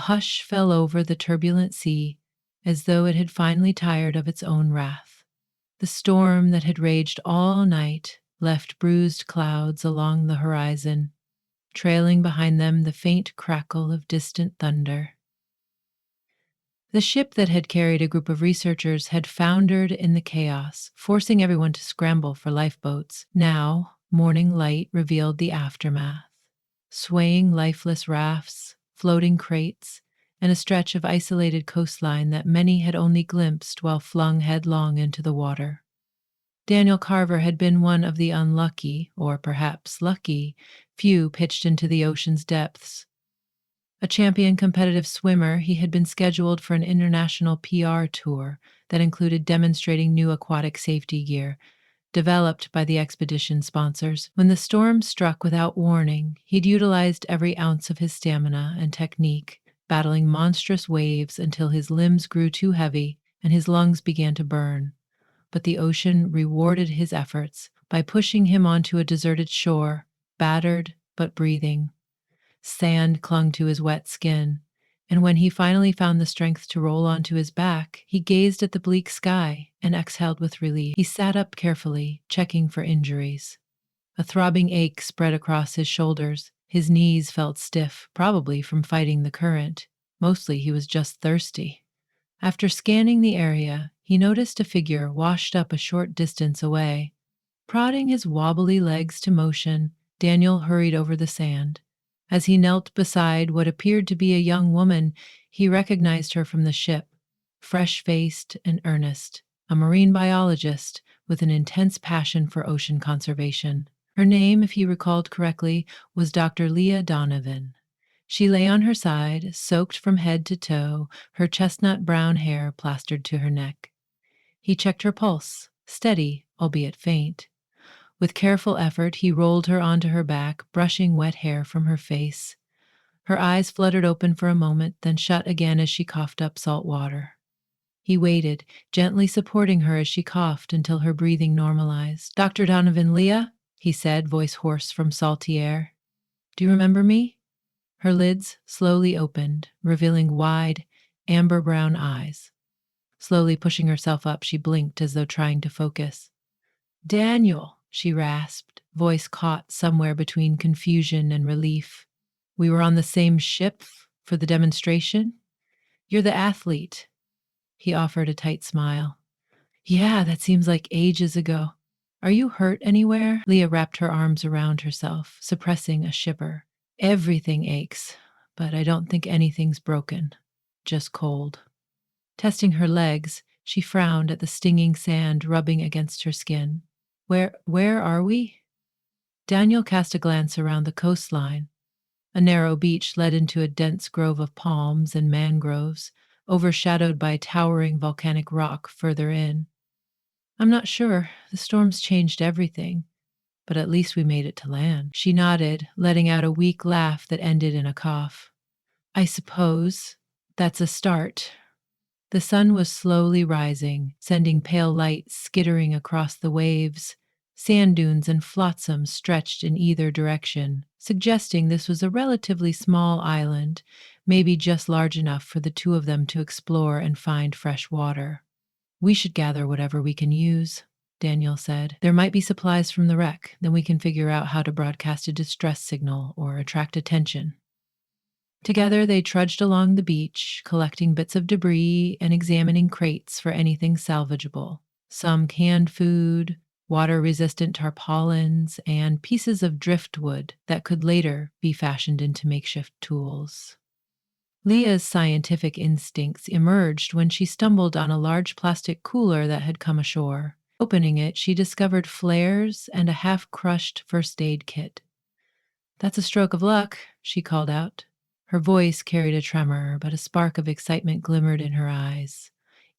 hush fell over the turbulent sea, as though it had finally tired of its own wrath. The storm that had raged all night left bruised clouds along the horizon, trailing behind them the faint crackle of distant thunder. The ship that had carried a group of researchers had foundered in the chaos, forcing everyone to scramble for lifeboats. Now, morning light revealed the aftermath: swaying lifeless rafts, floating crates, and a stretch of isolated coastline that many had only glimpsed while flung headlong into the water. Daniel Carver had been one of the unlucky, or perhaps lucky, few pitched into the ocean's depths. A champion competitive swimmer, he had been scheduled for an international PR tour that included demonstrating new aquatic safety gear developed by the expedition sponsors. When the storm struck without warning, he'd utilized every ounce of his stamina and technique, battling monstrous waves until his limbs grew too heavy and his lungs began to burn. But the ocean rewarded his efforts by pushing him onto a deserted shore, battered but breathing. Sand clung to his wet skin, and when he finally found the strength to roll onto his back, he gazed at the bleak sky and exhaled with relief. He sat up carefully, checking for injuries. A throbbing ache spread across his shoulders. His knees felt stiff, probably from fighting the current. Mostly he was just thirsty. After scanning the area, he noticed a figure washed up a short distance away. Prodding his wobbly legs to motion, Daniel hurried over the sand. As he knelt beside what appeared to be a young woman, he recognized her from the ship, fresh-faced and earnest, a marine biologist with an intense passion for ocean conservation. Her name, if he recalled correctly, was Dr. Leah Donovan. She lay on her side, soaked from head to toe, her chestnut brown hair plastered to her neck. He checked her pulse, steady, albeit faint. With careful effort, he rolled her onto her back, brushing wet hair from her face. Her eyes fluttered open for a moment, then shut again as she coughed up salt water. He waited, gently supporting her as she coughed until her breathing normalized. "Dr. Donovan, Leah," he said, voice hoarse from salty air. "Do you remember me?" Her lids slowly opened, revealing wide, amber-brown eyes. Slowly pushing herself up, she blinked as though trying to focus. "Daniel," she rasped, voice caught somewhere between confusion and relief. "We were on the same ship for the demonstration? You're the athlete." He offered a tight smile. "Yeah, that seems like ages ago. Are you hurt anywhere?" Leah wrapped her arms around herself, suppressing a shiver. "Everything aches, but I don't think anything's broken. Just cold." Testing her legs, she frowned at the stinging sand rubbing against her skin. Where are we?" Daniel cast a glance around the coastline. A narrow beach led into a dense grove of palms and mangroves, overshadowed by towering volcanic rock further in. "I'm not sure. The storm's changed everything. But at least we made it to land." She nodded, letting out a weak laugh that ended in a cough. "I suppose that's a start." The sun was slowly rising, sending pale light skittering across the waves. Sand dunes and flotsam stretched in either direction, suggesting this was a relatively small island, maybe just large enough for the two of them to explore and find fresh water. "We should gather whatever we can use," Daniel said. "There might be supplies from the wreck, then we can figure out how to broadcast a distress signal or attract attention." Together they trudged along the beach, collecting bits of debris and examining crates for anything salvageable. Some canned food, water-resistant tarpaulins, and pieces of driftwood that could later be fashioned into makeshift tools. Leah's scientific instincts emerged when she stumbled on a large plastic cooler that had come ashore. Opening it, she discovered flares and a half-crushed first aid kit. "That's a stroke of luck," she called out. Her voice carried a tremor, but a spark of excitement glimmered in her eyes.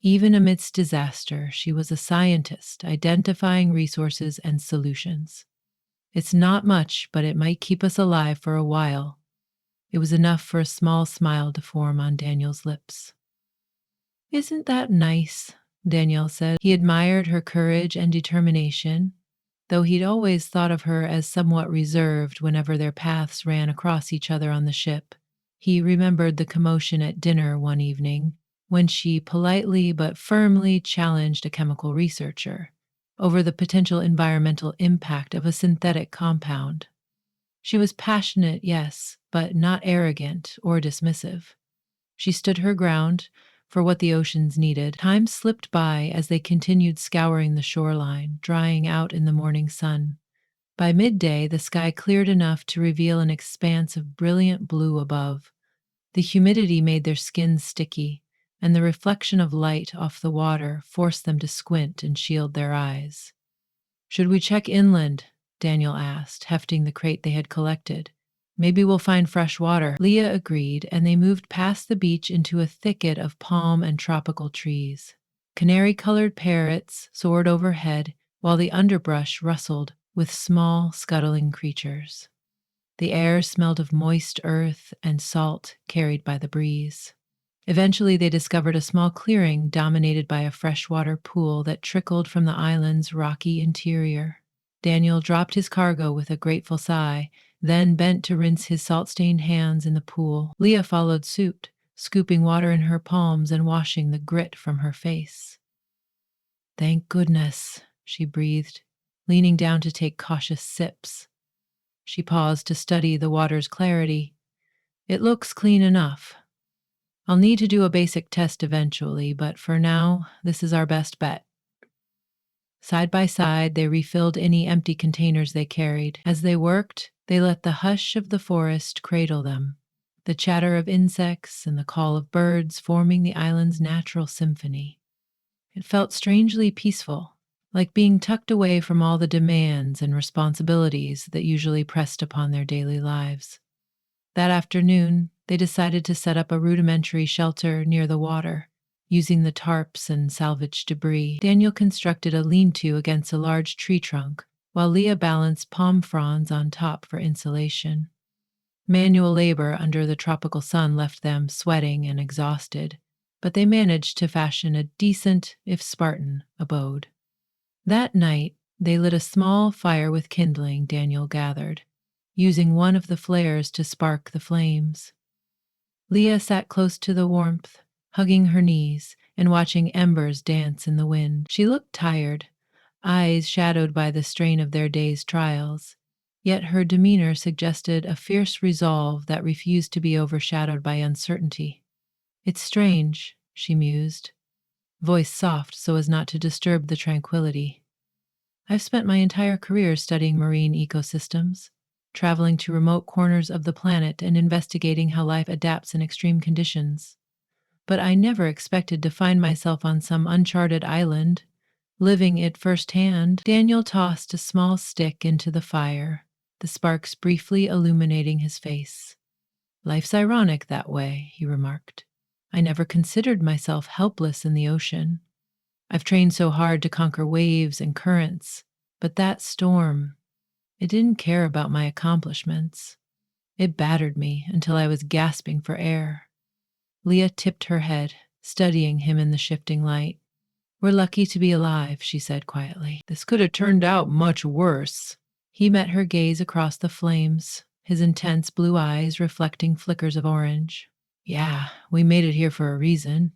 Even amidst disaster, she was a scientist, identifying resources and solutions. "It's not much, but it might keep us alive for a while." It was enough for a small smile to form on Daniel's lips. "Isn't that nice?" Danielle said. He admired her courage and determination, though he'd always thought of her as somewhat reserved whenever their paths ran across each other on the ship. He remembered the commotion at dinner one evening when she politely but firmly challenged a chemical researcher over the potential environmental impact of a synthetic compound. She was passionate, yes, but not arrogant or dismissive. She stood her ground for what the oceans needed. Time slipped by as they continued scouring the shoreline, drying out in the morning sun. By midday, the sky cleared enough to reveal an expanse of brilliant blue above. The humidity made their skins sticky, and the reflection of light off the water forced them to squint and shield their eyes. "Should we check inland?" Daniel asked, hefting the crate they had collected. "Maybe we'll find fresh water." Leah agreed, and they moved past the beach into a thicket of palm and tropical trees. Canary-colored parrots soared overhead, while the underbrush rustled with small, scuttling creatures. The air smelled of moist earth and salt carried by the breeze. Eventually, they discovered a small clearing dominated by a freshwater pool that trickled from the island's rocky interior. Daniel dropped his cargo with a grateful sigh, then bent to rinse his salt-stained hands in the pool. Leah followed suit, scooping water in her palms and washing the grit from her face. "Thank goodness," she breathed, leaning down to take cautious sips. She paused to study the water's clarity. "It looks clean enough. I'll need to do a basic test eventually, but for now, this is our best bet." Side by side, they refilled any empty containers they carried. As they worked, they let the hush of the forest cradle them, the chatter of insects and the call of birds forming the island's natural symphony. It felt strangely peaceful, like being tucked away from all the demands and responsibilities that usually pressed upon their daily lives. That afternoon, they decided to set up a rudimentary shelter near the water, using the tarps and salvaged debris. Daniel constructed a lean-to against a large tree trunk, while Leah balanced palm fronds on top for insulation. Manual labor under the tropical sun left them sweating and exhausted, but they managed to fashion a decent, if Spartan, abode. That night, they lit a small fire with kindling Daniel gathered, using one of the flares to spark the flames. Leah sat close to the warmth, hugging her knees and watching embers dance in the wind. She looked tired, eyes shadowed by the strain of their day's trials, yet her demeanor suggested a fierce resolve that refused to be overshadowed by uncertainty. "It's strange," she mused, voice soft so as not to disturb the tranquility. "I've spent my entire career studying marine ecosystems, traveling to remote corners of the planet and investigating how life adapts in extreme conditions. But I never expected to find myself on some uncharted island, living it firsthand." Daniel tossed a small stick into the fire, the sparks briefly illuminating his face. "Life's ironic that way," he remarked. "I never considered myself helpless in the ocean. I've trained so hard to conquer waves and currents, but that storm, it didn't care about my accomplishments. It battered me until I was gasping for air." Leah tipped her head, studying him in the shifting light. "We're lucky to be alive," she said quietly. "This could have turned out much worse." He met her gaze across the flames, his intense blue eyes reflecting flickers of orange. "Yeah, we made it here for a reason,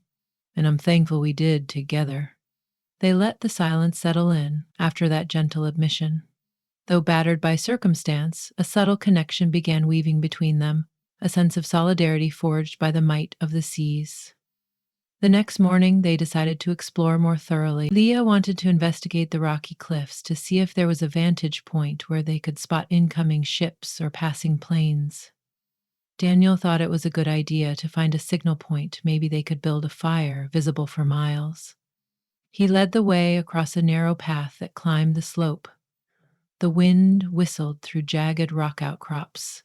and I'm thankful we did together." They let the silence settle in after that gentle admission. Though battered by circumstance, a subtle connection began weaving between them, a sense of solidarity forged by the might of the seas. The next morning, they decided to explore more thoroughly. Leah wanted to investigate the rocky cliffs to see if there was a vantage point where they could spot incoming ships or passing planes. Daniel thought it was a good idea to find a signal point. Maybe they could build a fire visible for miles. He led the way across a narrow path that climbed the slope. The wind whistled through jagged rock outcrops,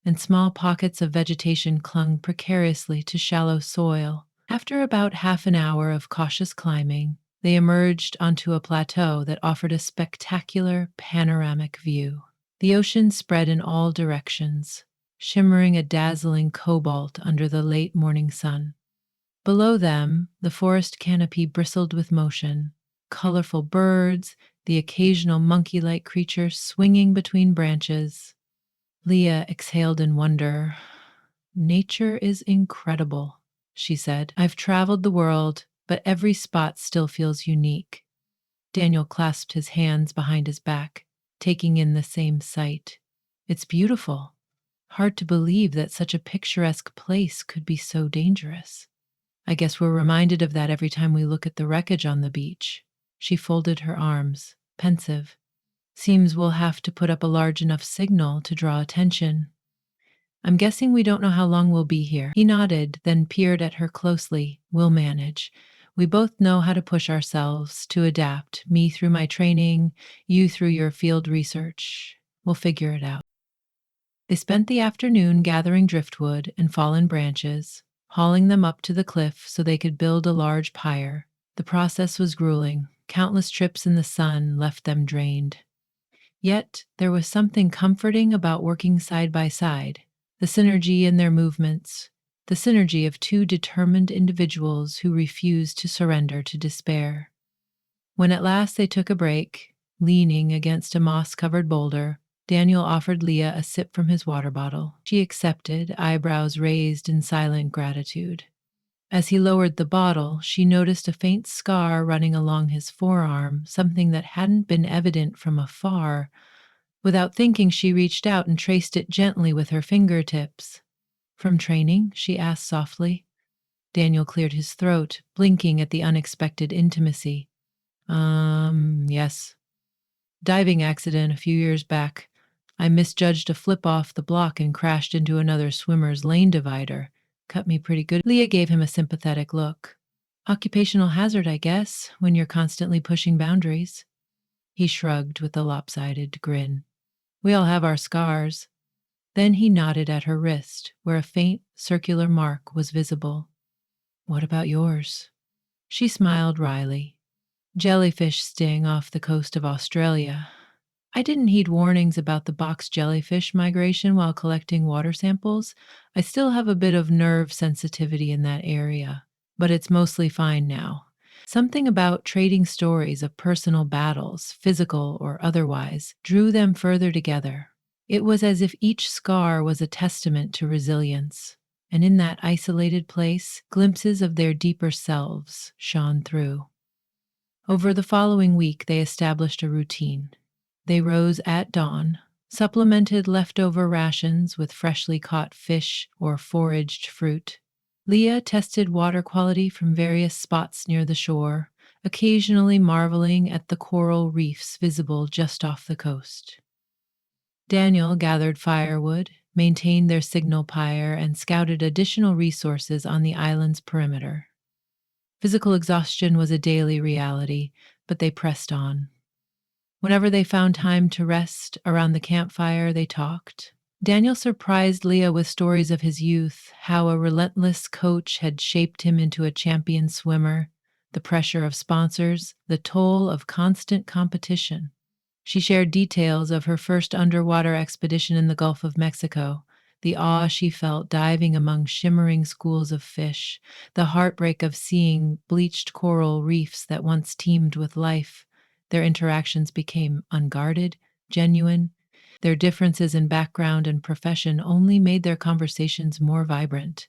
and small pockets of vegetation clung precariously to shallow soil. After about half an hour of cautious climbing, they emerged onto a plateau that offered a spectacular panoramic view. The ocean spread in all directions, shimmering a dazzling cobalt under the late morning sun. Below them, the forest canopy bristled with motion, colorful birds, the occasional monkey-like creature swinging between branches. Leah exhaled in wonder. Nature is incredible, she said. I've traveled the world, but every spot still feels unique. Daniel clasped his hands behind his back, taking in the same sight. It's beautiful. Hard to believe that such a picturesque place could be so dangerous. I guess we're reminded of that every time we look at the wreckage on the beach. She folded her arms, pensive. Seems we'll have to put up a large enough signal to draw attention. I'm guessing we don't know how long we'll be here. He nodded, then peered at her closely. We'll manage. We both know how to push ourselves, to adapt. Me through my training, you through your field research. We'll figure it out. They spent the afternoon gathering driftwood and fallen branches, hauling them up to the cliff so they could build a large pyre. The process was grueling. Countless trips in the sun left them drained. Yet there was something comforting about working side by side, the synergy in their movements, the synergy of two determined individuals who refused to surrender to despair. When at last they took a break, leaning against a moss covered boulder, Daniel offered Leah a sip from his water bottle. She accepted, eyebrows raised in silent gratitude. As he lowered the bottle, she noticed a faint scar running along his forearm, something that hadn't been evident from afar. Without thinking, she reached out and traced it gently with her fingertips. From training? She asked softly. Daniel cleared his throat, blinking at the unexpected intimacy. Yes. Diving accident a few years back. I misjudged a flip off the block and crashed into another swimmer's lane divider. Cut me pretty good. Leah gave him a sympathetic look. Occupational hazard, I guess, when you're constantly pushing boundaries. He shrugged with a lopsided grin. We all have our scars. Then he nodded at her wrist, where a faint, circular mark was visible. What about yours? She smiled wryly. Jellyfish sting off the coast of Australia. I didn't heed warnings about the box jellyfish migration while collecting water samples. I still have a bit of nerve sensitivity in that area, but it's mostly fine now. Something about trading stories of personal battles, physical or otherwise, drew them further together. It was as if each scar was a testament to resilience, and in that isolated place, glimpses of their deeper selves shone through. Over the following week, they established a routine. They rose at dawn, supplemented leftover rations with freshly caught fish or foraged fruit. Leah tested water quality from various spots near the shore, occasionally marveling at the coral reefs visible just off the coast. Daniel gathered firewood, maintained their signal pyre, and scouted additional resources on the island's perimeter. Physical exhaustion was a daily reality, but they pressed on. Whenever they found time to rest around the campfire, they talked. Daniel surprised Leah with stories of his youth, how a relentless coach had shaped him into a champion swimmer, the pressure of sponsors, the toll of constant competition. She shared details of her first underwater expedition in the Gulf of Mexico, the awe she felt diving among shimmering schools of fish, the heartbreak of seeing bleached coral reefs that once teemed with life. Their interactions became unguarded, genuine. Their differences in background and profession only made their conversations more vibrant.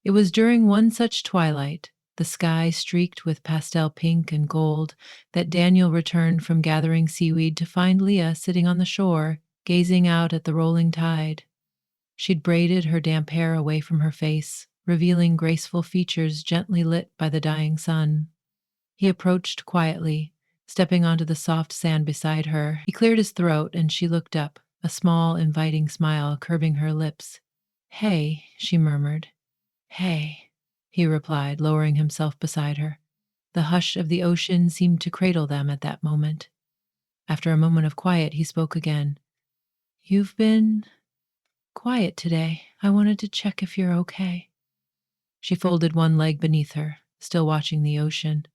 It was during one such twilight, the sky streaked with pastel pink and gold, that Daniel returned from gathering seaweed to find Leah sitting on the shore, gazing out at the rolling tide. She'd braided her damp hair away from her face, revealing graceful features gently lit by the dying sun. He approached quietly, stepping onto the soft sand beside her. He cleared his throat and she looked up, a small, inviting smile curving her lips. Hey, she murmured. Hey, he replied, lowering himself beside her. The hush of the ocean seemed to cradle them at that moment. After a moment of quiet, he spoke again. You've been quiet today. I wanted to check if you're okay. She folded one leg beneath her, still watching the ocean.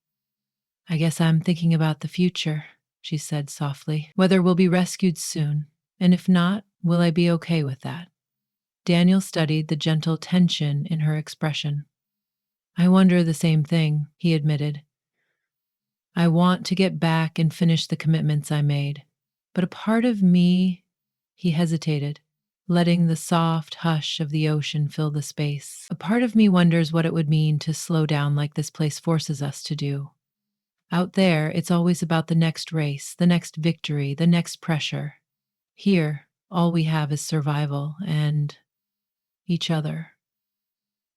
I guess I'm thinking about the future, she said softly. Whether we'll be rescued soon, and if not, will I be okay with that? Daniel studied the gentle tension in her expression. I wonder the same thing, he admitted. I want to get back and finish the commitments I made. But a part of me, he hesitated, letting the soft hush of the ocean fill the space. A part of me wonders what it would mean to slow down like this place forces us to do. Out there, it's always about the next race, the next victory, the next pressure. Here, all we have is survival and each other.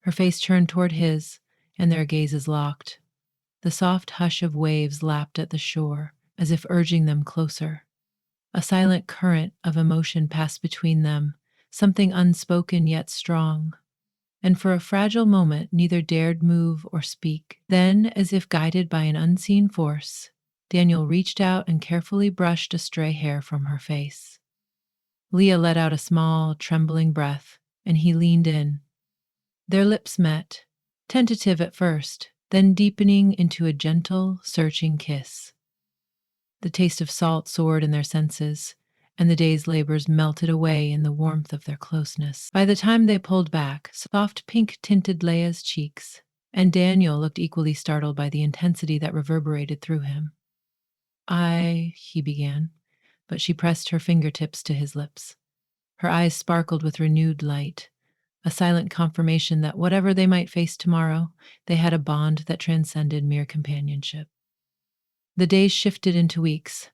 Her face turned toward his, and their gazes locked. The soft hush of waves lapped at the shore, as if urging them closer. A silent current of emotion passed between them, something unspoken yet strong. And for a fragile moment, neither dared move or speak. Then, as if guided by an unseen force, Daniel reached out and carefully brushed a stray hair from her face. Leah let out a small, trembling breath, and he leaned in. Their lips met, tentative at first, then deepening into a gentle, searching kiss. The taste of salt soared in their senses, and the day's labors melted away in the warmth of their closeness. By the time they pulled back, soft pink tinted Leia's cheeks, and Daniel looked equally startled by the intensity that reverberated through him. He began, but she pressed her fingertips to his lips. Her eyes sparkled with renewed light, a silent confirmation that whatever they might face tomorrow, they had a bond that transcended mere companionship. The days shifted into weeks.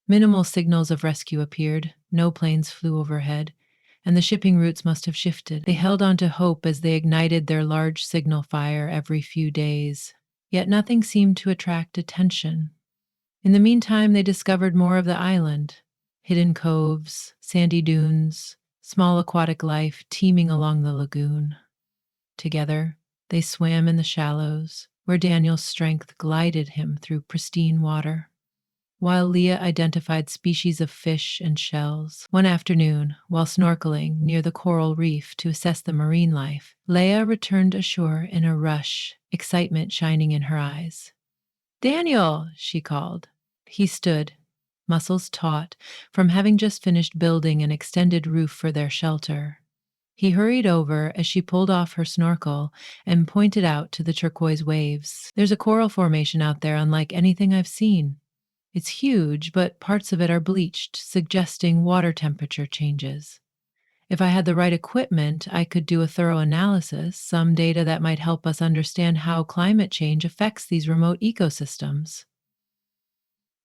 Minimal signals of rescue appeared, no planes flew overhead, and the shipping routes must have shifted. They held on to hope as they ignited their large signal fire every few days, yet nothing seemed to attract attention. In the meantime, they discovered more of the island, hidden coves, sandy dunes, small aquatic life teeming along the lagoon. Together, they swam in the shallows, where Daniel's strength glided him through pristine water, while Leah identified species of fish and shells. One afternoon, while snorkeling near the coral reef to assess the marine life, Leah returned ashore in a rush, excitement shining in her eyes. "Daniel!" she called. He stood, muscles taut, from having just finished building an extended roof for their shelter. He hurried over as she pulled off her snorkel and pointed out to the turquoise waves. "There's a coral formation out there unlike anything I've seen. It's huge, but parts of it are bleached, suggesting water temperature changes. If I had the right equipment, I could do a thorough analysis, some data that might help us understand how climate change affects these remote ecosystems."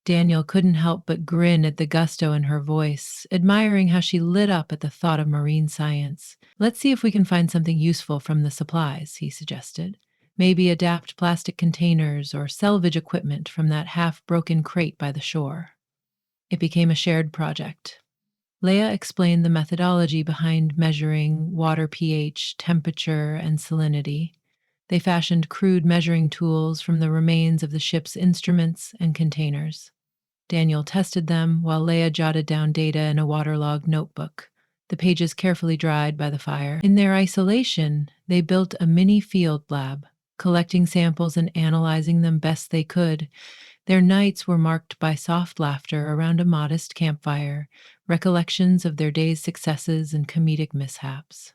Daniel couldn't help but grin at the gusto in her voice, admiring how she lit up at the thought of marine science. "Let's see if we can find something useful from the supplies," he suggested. "Maybe adapt plastic containers or salvage equipment from that half-broken crate by the shore." It became a shared project. Leia explained the methodology behind measuring water pH, temperature, and salinity. They fashioned crude measuring tools from the remains of the ship's instruments and containers. Daniel tested them while Leia jotted down data in a waterlogged notebook, the pages carefully dried by the fire. In their isolation, they built a mini field lab, collecting samples and analyzing them best they could. Their nights were marked by soft laughter around a modest campfire, recollections of their day's successes and comedic mishaps.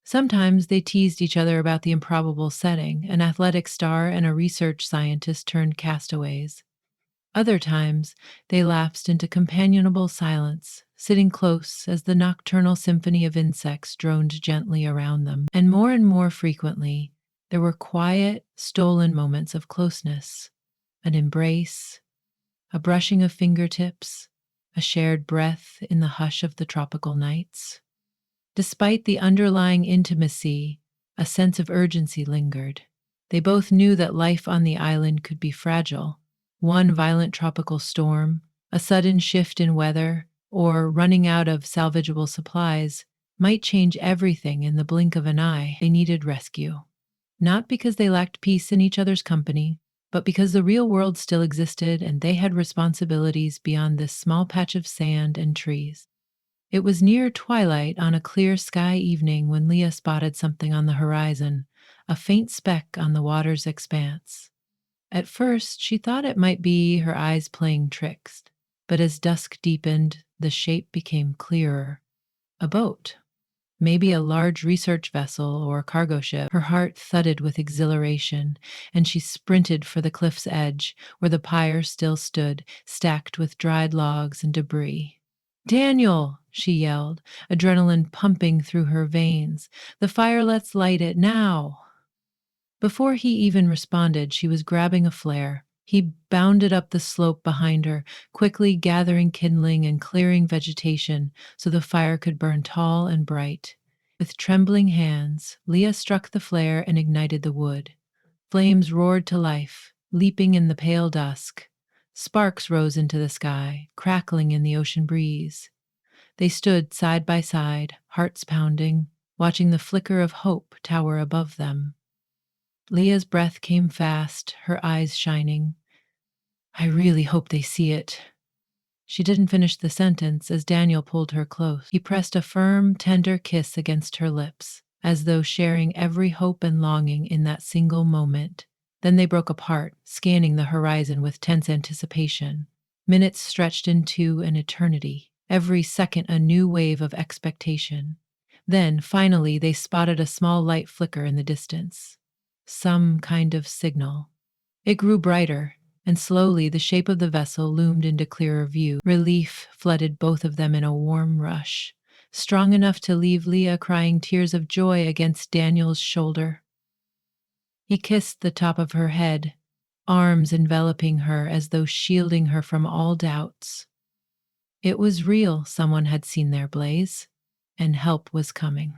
Sometimes they teased each other about the improbable setting, an athletic star and a research scientist turned castaways. Other times, they lapsed into companionable silence, sitting close as the nocturnal symphony of insects droned gently around them. And more frequently, there were quiet, stolen moments of closeness, an embrace, a brushing of fingertips, a shared breath in the hush of the tropical nights. Despite the underlying intimacy, a sense of urgency lingered. They both knew that life on the island could be fragile. One violent tropical storm, a sudden shift in weather, or running out of salvageable supplies might change everything in the blink of an eye. They needed rescue. Not because they lacked peace in each other's company, but because the real world still existed and they had responsibilities beyond this small patch of sand and trees. It was near twilight on a clear sky evening when Leah spotted something on the horizon, a faint speck on the water's expanse. At first, she thought it might be her eyes playing tricks, but as dusk deepened, the shape became clearer. A boat. Maybe a large research vessel or cargo ship. Her heart thudded with exhilaration, and she sprinted for the cliff's edge, where the pyre still stood, stacked with dried logs and debris. Daniel, she yelled, adrenaline pumping through her veins. The fire, let's light it now. Before he even responded, she was grabbing a flare. He bounded up the slope behind her, quickly gathering kindling and clearing vegetation so the fire could burn tall and bright. With trembling hands, Leah struck the flare and ignited the wood. Flames roared to life, leaping in the pale dusk. Sparks rose into the sky, crackling in the ocean breeze. They stood side by side, hearts pounding, watching the flicker of hope tower above them. Leah's breath came fast, her eyes shining. I really hope they see it. She didn't finish the sentence as Daniel pulled her close. He pressed a firm, tender kiss against her lips, as though sharing every hope and longing in that single moment. Then they broke apart, scanning the horizon with tense anticipation. Minutes stretched into an eternity, every second a new wave of expectation. Then, finally, they spotted a small light flicker in the distance. Some kind of signal. It grew brighter, and slowly the shape of the vessel loomed into clearer view. Relief flooded both of them in a warm rush, strong enough to leave Leah crying tears of joy against Daniel's shoulder. He kissed the top of her head, arms enveloping her as though shielding her from all doubts. It was real, someone had seen their blaze, and help was coming.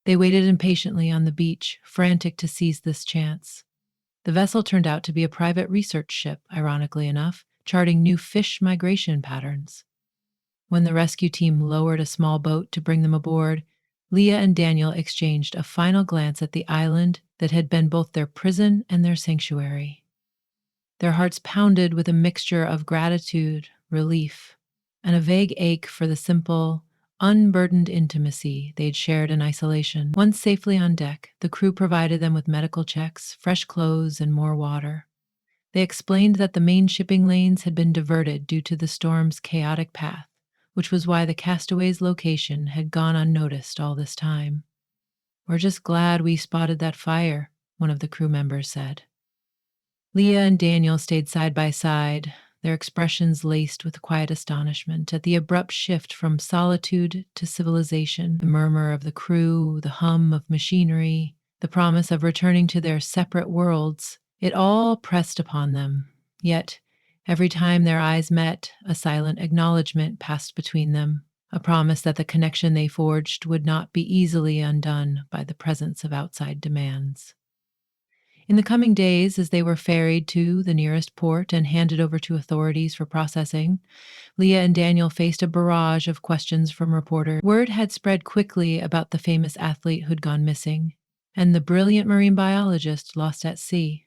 They waited impatiently on the beach, frantic to seize this chance. The vessel turned out to be a private research ship, ironically enough, charting new fish migration patterns. When the rescue team lowered a small boat to bring them aboard, Leah and Daniel exchanged a final glance at the island that had been both their prison and their sanctuary. Their hearts pounded with a mixture of gratitude, relief, and a vague ache for the simple, unburdened intimacy they'd shared in isolation. Once safely on deck, the crew provided them with medical checks, fresh clothes, and more water. They explained that the main shipping lanes had been diverted due to the storm's chaotic path, which was why the castaways' location had gone unnoticed all this time. We're just glad we spotted that fire, one of the crew members said. Leah and Daniel stayed side by side, their expressions laced with quiet astonishment at the abrupt shift from solitude to civilization. The murmur of the crew, the hum of machinery, the promise of returning to their separate worlds, it all pressed upon them. Yet, every time their eyes met, a silent acknowledgement passed between them, a promise that the connection they forged would not be easily undone by the presence of outside demands. In the coming days, as they were ferried to the nearest port and handed over to authorities for processing, Leah and Daniel faced a barrage of questions from reporters. Word had spread quickly about the famous athlete who'd gone missing, and the brilliant marine biologist lost at sea.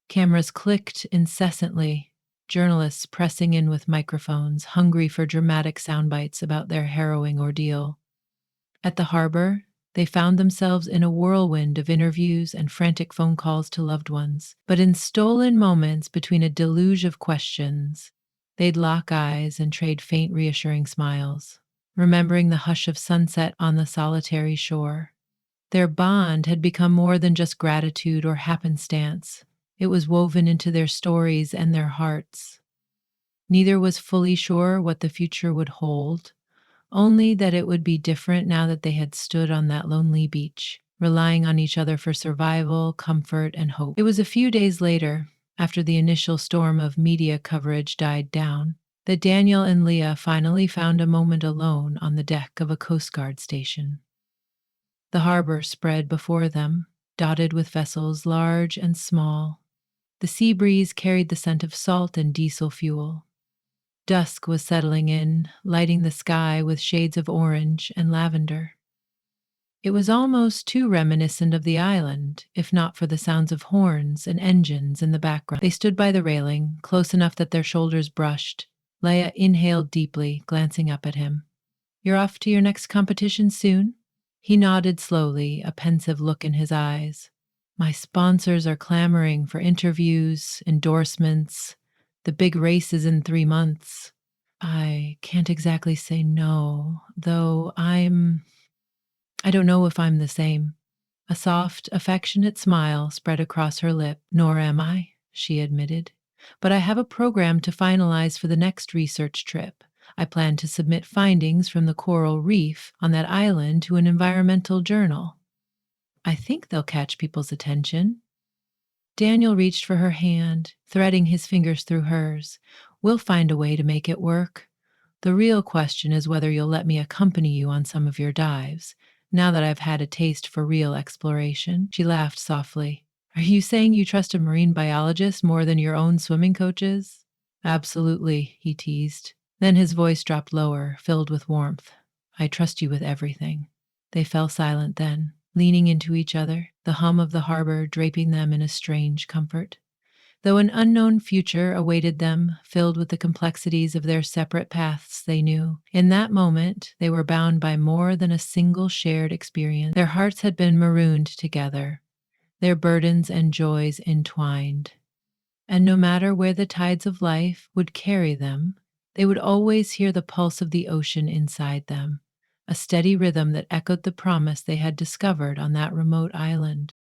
Cameras clicked incessantly, journalists pressing in with microphones, hungry for dramatic sound bites about their harrowing ordeal. At the harbor, they found themselves in a whirlwind of interviews and frantic phone calls to loved ones. But in stolen moments between a deluge of questions, they'd lock eyes and trade faint, reassuring smiles, remembering the hush of sunset on the solitary shore. Their bond had become more than just gratitude or happenstance. It was woven into their stories and their hearts. Neither was fully sure what the future would hold, only that it would be different now that they had stood on that lonely beach, relying on each other for survival, comfort, and hope. It was a few days later, after the initial storm of media coverage died down, that Daniel and Leah finally found a moment alone on the deck of a Coast Guard station. The harbor spread before them, dotted with vessels large and small. The sea breeze carried the scent of salt and diesel fuel. Dusk was settling in, lighting the sky with shades of orange and lavender. It was almost too reminiscent of the island, if not for the sounds of horns and engines in the background. They stood by the railing, close enough that their shoulders brushed. Leia inhaled deeply, glancing up at him. "You're off to your next competition soon?" He nodded slowly, a pensive look in his eyes. "My sponsors are clamoring for interviews, endorsements. The big race is in 3 months. I can't exactly say no, though I don't know if I'm the same." A soft, affectionate smile spread across her lip. "Nor am I," she admitted. "But I have a program to finalize for the next research trip. I plan to submit findings from the coral reef on that island to an environmental journal. I think they'll catch people's attention. Daniel reached for her hand, threading his fingers through hers. We'll find a way to make it work. The real question is whether you'll let me accompany you on some of your dives, now that I've had a taste for real exploration. She laughed softly. Are you saying you trust a marine biologist more than your own swimming coaches? Absolutely, he teased. Then his voice dropped lower, filled with warmth. I trust you with everything. They fell silent then, leaning into each other, the hum of the harbor draping them in a strange comfort. Though an unknown future awaited them, filled with the complexities of their separate paths, they knew. In that moment, they were bound by more than a single shared experience. Their hearts had been marooned together, their burdens and joys entwined. And no matter where the tides of life would carry them, they would always hear the pulse of the ocean inside them, a steady rhythm that echoed the promise they had discovered on that remote island.